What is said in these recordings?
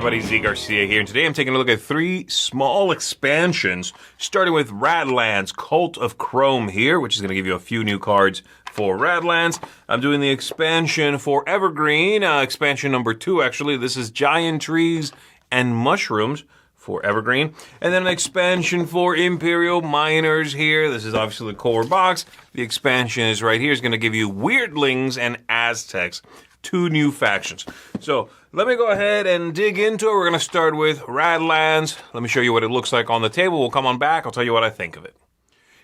everybody, Garcia here, and today I'm taking a look at 3 small expansions, starting with Radlands Cult of Chrome here, which is going to give you a few new cards for Radlands. I'm doing the expansion for Evergreen, expansion number 2 actually. This is Giant Trees and Mushrooms for Evergreen, and then an expansion for Imperial Miners here. This is obviously the core box. The expansion is right here. It's going to give you Weirdlings and Aztecs. 2 new factions. So let me go ahead and dig into it. We're going to start with Radlands. Let me show you what it looks like on the table. We'll come on back. I'll tell you what I think of it.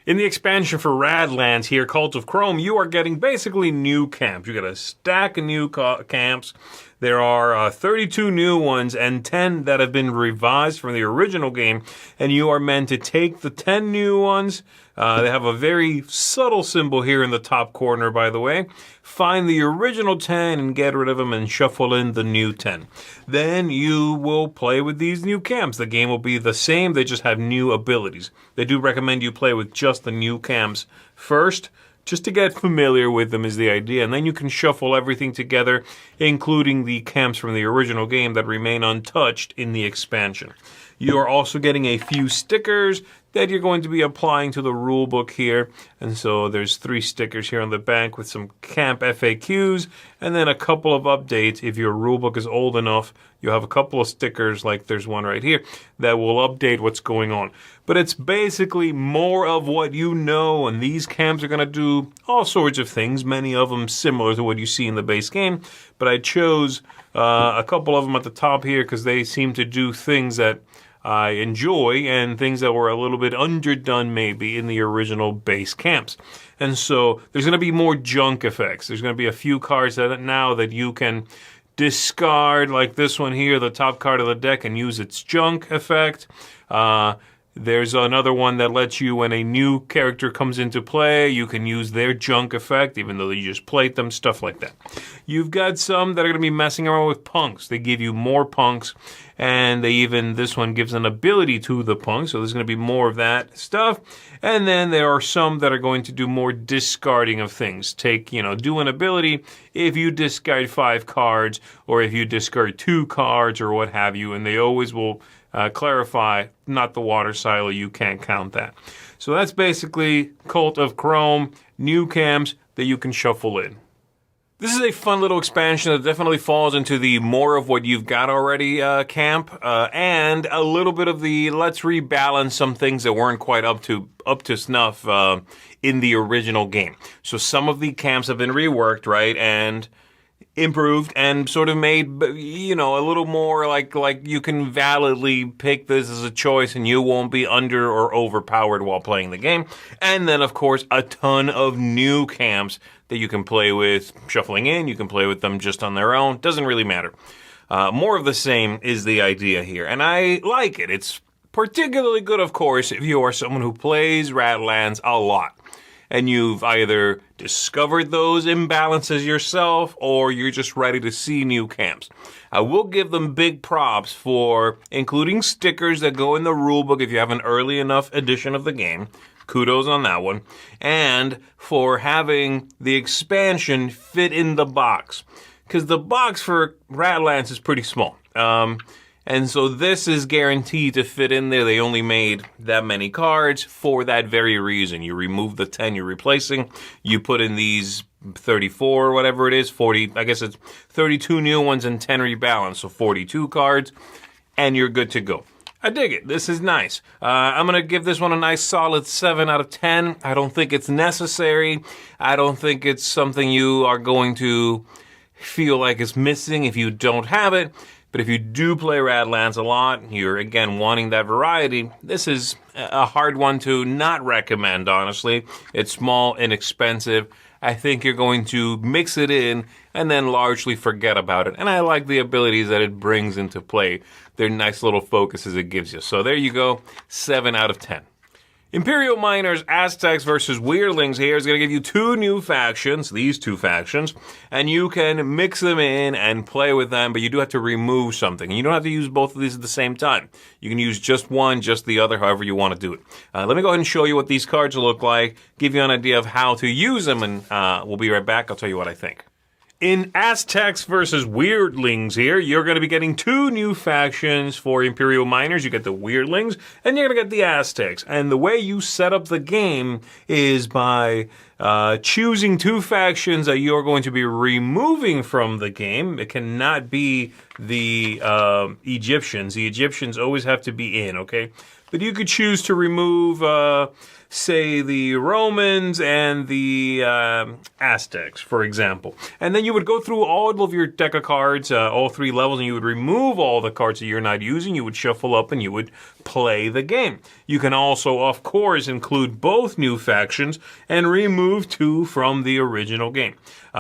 In the expansion for Radlands here, Cult of Chrome, you are getting basically new camps. You got a stack of new camps. There are 32 new ones and 10 that have been revised from the original game, and you are meant to take the 10 new ones. They have a very subtle symbol here in the top corner, by the way. Find the original 10 and get rid of them and shuffle in the new 10. Then you will play with these new camps. The game will be the same, they just have new abilities. They do recommend you play with just the new camps first, just to get familiar with them is the idea, and then you can shuffle everything together, including the camps from the original game that remain untouched in the expansion. You are also getting a few stickers that you're going to be applying to the rulebook here, and so there's 3 stickers here on the back with some camp FAQs, and then a couple of updates. If your rulebook is old enough, you'll have a couple of stickers, like there's one right here, that will update what's going on. But it's basically more of what you know, and these camps are going to do all sorts of things, many of them similar to what you see in the base game, but I chose a couple of them at the top here because they seem to do things that I enjoy and things that were a little bit underdone maybe in the original base camps. And so there's going to be more junk effects. There's going to be a few cards that you can discard, like this one here, the top card of the deck, and use its junk effect. There's another one that lets you, when a new character comes into play, you can use their junk effect, even though you just played them, stuff like that. You've got some that are going to be messing around with punks. They give you more punks, and this one gives an ability to the punk, so there's going to be more of that stuff. And then there are some that are going to do more discarding of things. Do an ability if you discard 5 cards, or if you discard 2 cards, or what have you, and they always will clarify, not the water silo, you can't count that. So that's basically Cult of Chrome, new camps that you can shuffle in. This is a fun little expansion that definitely falls into the more of what you've got already camp, and a little bit of the let's rebalance some things that weren't quite up to snuff in the original game. So some of the camps have been reworked, right, and improved and sort of made, a little more like you can validly pick this as a choice and you won't be under or overpowered while playing the game. And then, of course, a ton of new camps that you can play with shuffling in. You can play with them just on their own. Doesn't really matter. More of the same is the idea here, and I like it. It's particularly good, of course, if you are someone who plays Radlands a lot, and you've either discovered those imbalances yourself, or you're just ready to see new camps. I will give them big props for including stickers that go in the rulebook if you have an early enough edition of the game. Kudos on that one. And for having the expansion fit in the box. Because the box for Radlands is pretty small. And so this is guaranteed to fit in there. They only made that many cards for that very reason. You remove the 10 you're replacing. You put in these 34 or whatever it is, 40, I guess it's 32 new ones and 10 rebalanced. So 42 cards, and you're good to go. I dig it. This is nice. I'm going to give this one a nice solid 7 out of 10. I don't think it's necessary. I don't think it's something you are going to feel like is missing if you don't have it. But if you do play Radlands a lot, you're, again, wanting that variety, this is a hard one to not recommend, honestly. It's small, inexpensive. I think you're going to mix it in and then largely forget about it. And I like the abilities that it brings into play. They're nice little focuses it gives you. So there you go, 7 out of 10. Imperial Miners, Aztecs versus Weirdlings here is going to give you 2 new factions, these 2 factions, and you can mix them in and play with them, but you do have to remove something. And you don't have to use both of these at the same time. You can use just one, just the other, however you want to do it. Let me go ahead and show you what these cards look like, give you an idea of how to use them, and we'll be right back. I'll tell you what I think. In Aztecs versus Weirdlings here, you're going to be getting 2 new factions for Imperial Miners. You get the Weirdlings, and you're going to get the Aztecs. And the way you set up the game is by choosing 2 factions that you're going to be removing from the game. It cannot be the Egyptians. The Egyptians always have to be in, okay? But you could choose to remove... say the Romans and the Aztecs, for example. And then you would go through all of your deck of cards, all 3 levels, and you would remove all the cards that you're not using. You would shuffle up and you would play the game. You can also, of course, include both new factions and remove 2 from the original game.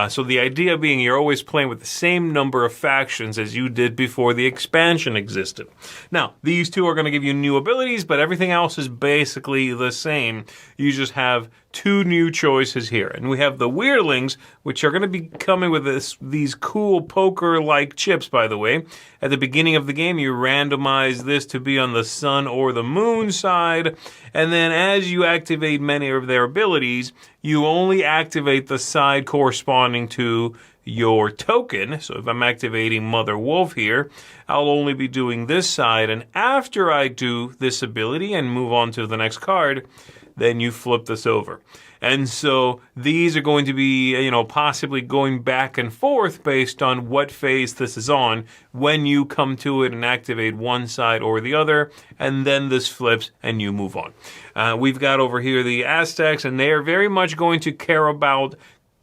So the idea being you're always playing with the same number of factions as you did before the expansion existed. Now, these 2 are going to give you new abilities, but everything else is basically the same. You just have 2 new choices here. And we have the Weirdlings, which are going to be coming with these cool poker-like chips, by the way. At the beginning of the game, you randomize this to be on the sun or the moon side. And then as you activate many of their abilities, you only activate the side corresponding to your token. So if I'm activating Mother Wolf here, I'll only be doing this side. And after I do this ability and move on to the next card, then you flip this over. And so these are going to be, possibly going back and forth based on what phase this is on when you come to it and activate one side or the other, and then this flips and you move on. We've got over here the Aztecs, and they are very much going to care about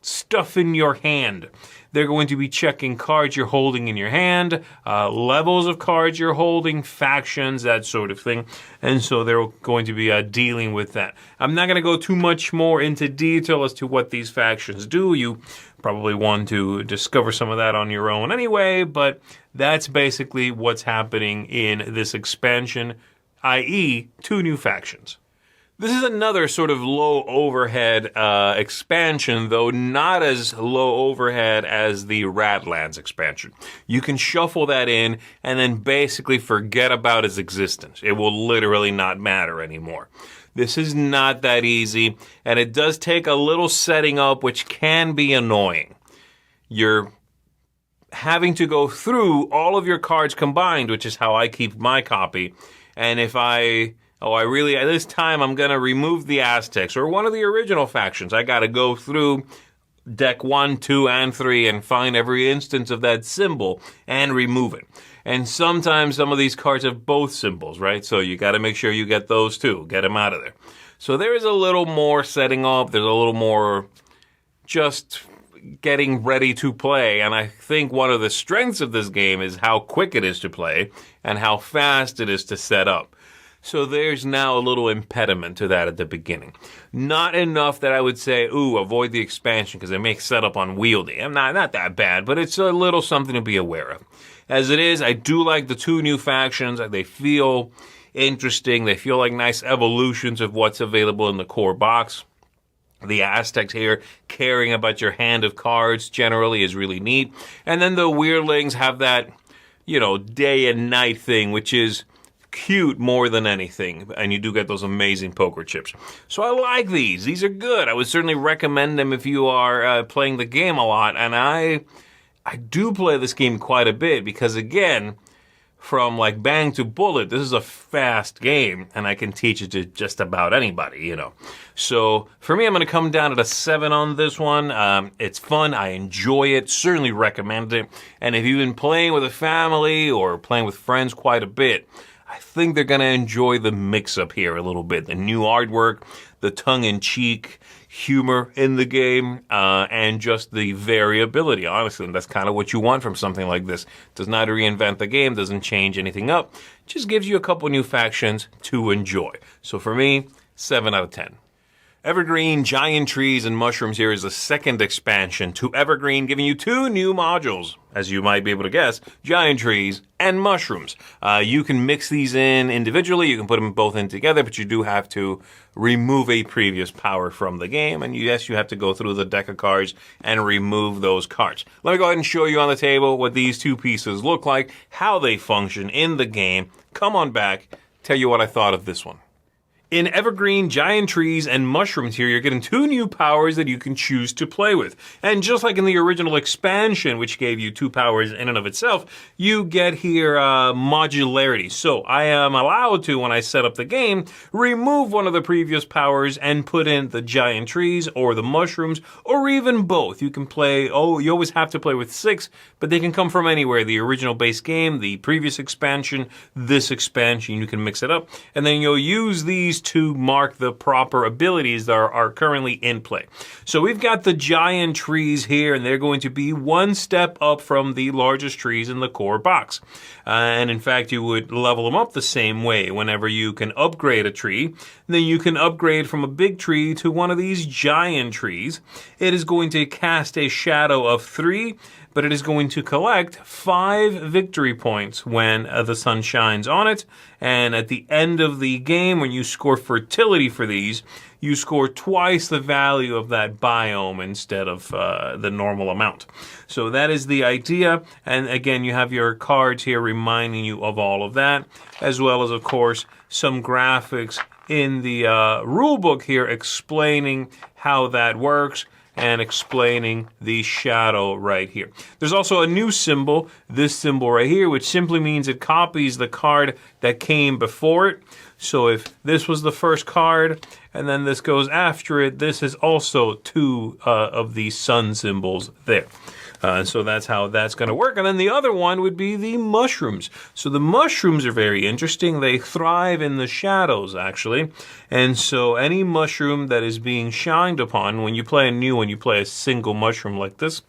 stuff in your hand. They're going to be checking cards you're holding in your hand, levels of cards you're holding, factions, that sort of thing. And so they're going to be dealing with that. I'm not going to go too much more into detail as to what these factions do. You probably want to discover some of that on your own anyway, but that's basically what's happening in this expansion, i.e. 2 new factions. This is another sort of low overhead expansion, though not as low overhead as the Radlands expansion. You can shuffle that in and then basically forget about its existence. It will literally not matter anymore. This is not that easy, and it does take a little setting up, which can be annoying. You're having to go through all of your cards combined, which is how I keep my copy, and if this time I'm going to remove the Aztecs, or one of the original factions. I got to go through deck 1, 2, and 3 and find every instance of that symbol and remove it. And sometimes some of these cards have both symbols, right? So you got to make sure you get those too. Get them out of there. So there is a little more setting up. There's a little more just getting ready to play. And I think one of the strengths of this game is how quick it is to play and how fast it is to set up. So there's now a little impediment to that at the beginning. Not enough that I would say, avoid the expansion because it makes setup unwieldy. I'm not that bad, but it's a little something to be aware of. As it is, I do like the 2 new factions. They feel interesting. They feel like nice evolutions of what's available in the core box. The Aztecs here, caring about your hand of cards generally is really neat. And then the Weirdlings have that, day and night thing, which is cute more than anything, and you do get those amazing poker chips. So I like these. These are good. I would certainly recommend them if you are playing the game a lot, and I do play this game quite a bit because, again, from like bang to bullet, this is a fast game, and I can teach it to just about anybody, So for me, I'm going to come down at a 7 on this one. It's fun. I enjoy it. Certainly recommend it. And if you've been playing with a family or playing with friends quite a bit, I think they're going to enjoy the mix-up here a little bit. The new artwork, the tongue-in-cheek humor in the game, and just the variability. Honestly, and that's kind of what you want from something like this. Does not reinvent the game, doesn't change anything up. Just gives you a couple new factions to enjoy. So for me, 7 out of 10. Evergreen, Giant Trees, and Mushrooms here is the second expansion to Evergreen, giving you 2 new modules, as you might be able to guess, Giant Trees and Mushrooms. You can mix these in individually, you can put them both in together, but you do have to remove a previous power from the game, and yes, you have to go through the deck of cards and remove those cards. Let me go ahead and show you on the table what these 2 pieces look like, how they function in the game. Come on back, tell you what I thought of this one. In Evergreen, Giant Trees, and Mushrooms here, you're getting 2 new powers that you can choose to play with. And just like in the original expansion, which gave you 2 powers in and of itself, you get here modularity. So I am allowed to, when I set up the game, remove one of the previous powers and put in the Giant Trees or the Mushrooms, or even both. You can play, you always have to play with 6, but they can come from anywhere. The original base game, the previous expansion, this expansion, you can mix it up. And then you'll use these to mark the proper abilities that are currently in play. So we've got the Giant Trees here, and they're going to be 1 step up from the largest trees in the core box. And in fact, you would level them up the same way. Whenever you can upgrade a tree, then you can upgrade from a big tree to one of these Giant Trees. It is going to cast a shadow of 3, but it is going to collect 5 victory points when the sun shines on it. And at the end of the game, when you score fertility for these, you score twice the value of that biome instead of the normal amount. So that is the idea. And again, you have your cards here reminding you of all of that, as well as, of course, some graphics in the rule book here explaining how that works and explaining the shadow right here. There's also a new symbol, this symbol right here, which simply means it copies the card that came before it. So if this was the first card and then this goes after it, this is also 2 of the sun symbols there. So that's how that's going to work. And then the other one would be the mushrooms. So the mushrooms are very interesting. They thrive in the shadows, actually. And so any mushroom that is being shined upon, when you play a new one, you play a single mushroom like this.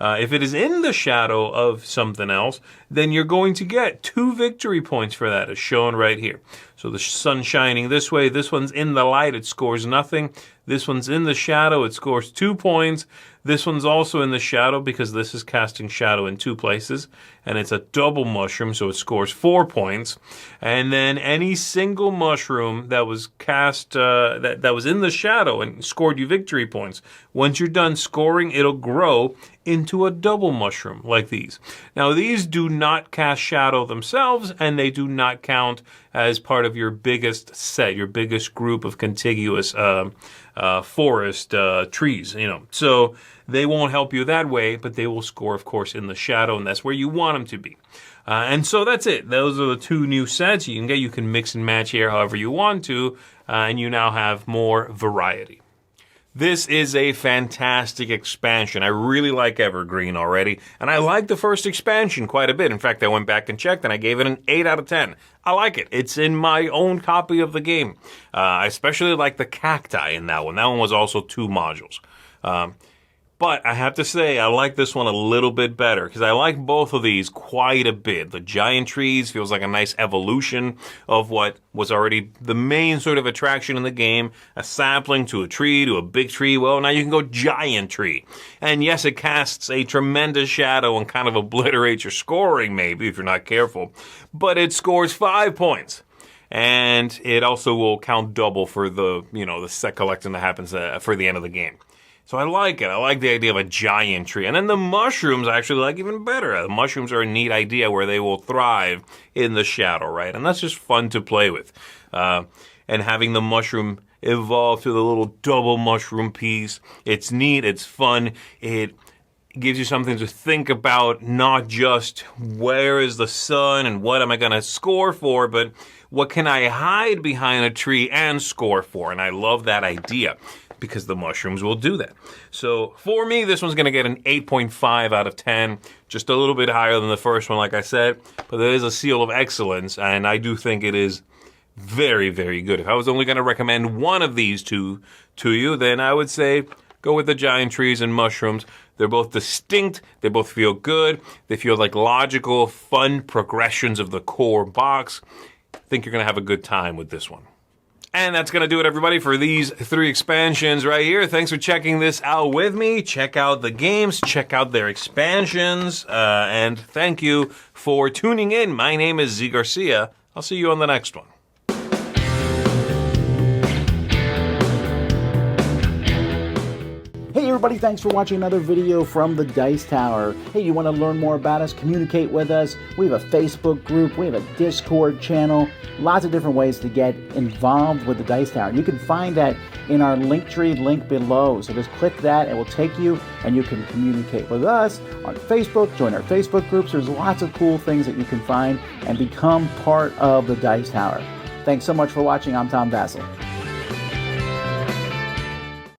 If it is in the shadow of something else, then you're going to get 2 victory points for that, as shown right here. So the sun shining this way, this one's in the light, it scores nothing. This one's in the shadow, it scores 2 points. This one's also in the shadow because this is casting shadow in 2 places. And it's a double mushroom, so it scores 4 points. And then any single mushroom that was cast, that was in the shadow and scored you victory points, once you're done scoring, it'll grow into a double mushroom like these. Now, these do not cast shadow themselves, and they do not count as part of your biggest set, your biggest group of contiguous forest trees, So they won't help you that way, but they will score, of course, in the shadow, and that's where you want them to be. And so that's it. Those are the 2 new sets you can get. You can mix and match here however you want to, and you now have more variety. This is a fantastic expansion. I really like Evergreen already, and I like the first expansion quite a bit. In fact, I went back and checked, and I gave it an 8 out of 10. I like it. It's in my own copy of the game. I especially like the cacti in that one. That one was also 2 modules. But I have to say, I like this one a little bit better because I like both of these quite a bit. The Giant Trees feels like a nice evolution of what was already the main sort of attraction in the game. A sapling to a tree to a big tree. Well, now you can go Giant Tree. And yes, it casts a tremendous shadow and kind of obliterates your scoring maybe if you're not careful. But it scores 5 points. And it also will count double for the, the set collecting that happens for the end of the game. So I like it. I like the idea of a giant tree. And then the mushrooms I actually like even better. The mushrooms are a neat idea where they will thrive in the shadow, right? And that's just fun to play with. And having the mushroom evolve to the little double mushroom piece. It's neat. It's fun. It gives you something to think about, not just where is the sun and what am I going to score for, but what can I hide behind a tree and score for? And I love that idea, because the mushrooms will do that. So for me, this one's going to get an 8.5 out of 10, just a little bit higher than the first one, like I said, but there is a seal of excellence, and I do think it is very, very good. If I was only going to recommend one of these two to you, then I would say go with the giant trees and mushrooms. They're both distinct. They both feel good. They feel like logical, fun progressions of the core box. I think you're going to have a good time with this one. And that's going to do it, everybody, for these 3 expansions right here. Thanks for checking this out with me. Check out the games. Check out their expansions. And thank you for tuning in. My name is Z Garcia. I'll see you on the next one. Hey everybody, thanks for watching another video from the Dice Tower. Hey, you want to learn more about us, communicate with us? We have a Facebook group, we have a Discord channel, lots of different ways to get involved with the Dice Tower. You can find that in our Linktree link below. So just click that, it will take you, and you can communicate with us on Facebook, join our Facebook groups. There's lots of cool things that you can find and become part of the Dice Tower. Thanks so much for watching. I'm Tom Vassell.